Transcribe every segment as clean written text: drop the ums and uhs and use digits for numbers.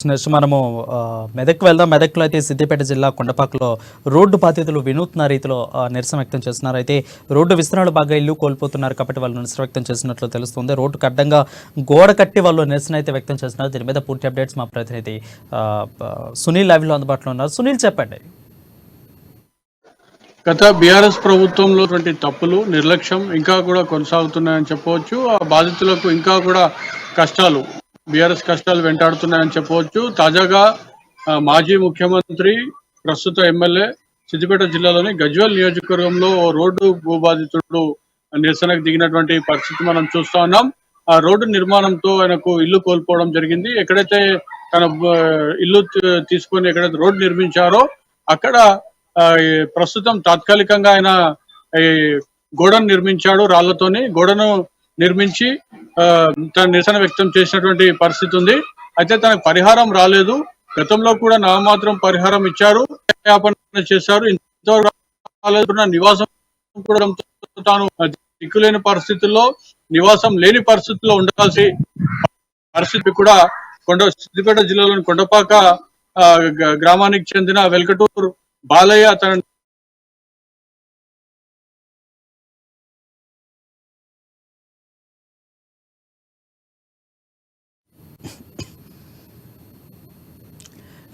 Next మనము మెదక్ వెళ్దాం. మెదక్లో అయితే సిద్దిపేట జిల్లా కొండపాకలో రోడ్డు బాధితులు వినూత్న రీతిలో నిరసన వ్యక్తం చేస్తున్నారు. అయితే రోడ్డు విస్తరణలు బాగా ఇల్లు కోల్పోతున్నారు కాబట్టి వాళ్ళు నిరసన వ్యక్తం చేసినట్లు తెలుస్తుంది. రోడ్డుకు అడ్డంగా గోడ కట్టి వాళ్ళు నిరసన అయితే వ్యక్తం చేస్తున్నారు. దీని మీద పూర్తి అప్డేట్స్ మా ప్రతినిధి సునీల్ లైవ్లో అందుబాటులో ఉన్నారు. సునీల్, చెప్పండి. గత బీఆర్ఎస్ ప్రభుత్వంలో తప్పులు, నిర్లక్ష్యం ఇంకా కూడా కొనసాగుతున్నాయని చెప్పవచ్చు. ఆ బాధితులకు ఇంకా కూడా కష్టాలు, బీఆర్ఎస్ కష్టాలు వెంటాడుతున్నాయని చెప్పవచ్చు. తాజాగా మాజీ ముఖ్యమంత్రి, ప్రస్తుత ఎమ్మెల్యే సిద్దిపేట జిల్లాలోని గజ్వేల్ నియోజకవర్గంలో రోడ్డు భూబాధితుడు నిరసనకు దిగినటువంటి పరిస్థితి మనం చూస్తా ఉన్నాం. ఆ రోడ్డు నిర్మాణంతో ఆయనకు ఇల్లు కోల్పోవడం జరిగింది. ఎక్కడైతే తన ఇల్లు తీసుకొని ఎక్కడైతే రోడ్డు నిర్మించారో అక్కడ ప్రస్తుతం తాత్కాలికంగా ఆయన గోడను నిర్మించాడు. రాళ్లతోని గోడను నిర్మించి తన నిరసన వ్యక్తం చేసినటువంటి పరిస్థితి ఉంది. అయితే తనకు పరిహారం రాలేదు. గతంలో కూడా నామాత్రం పరిహారం ఇచ్చారు, చేశారు. ఇంతవరకు నివాసం కూడా తాను దిక్కులేని పరిస్థితుల్లో, నివాసం లేని పరిస్థితుల్లో ఉండాల్సి పరిస్థితి కూడా సిద్దిపేట జిల్లాలోని కొండపాక గ్రామానికి చెందిన వెల్కటూరు బాలయ్య తన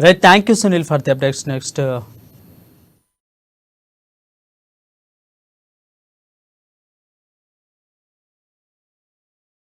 right, thank you Sunil for the updates. Next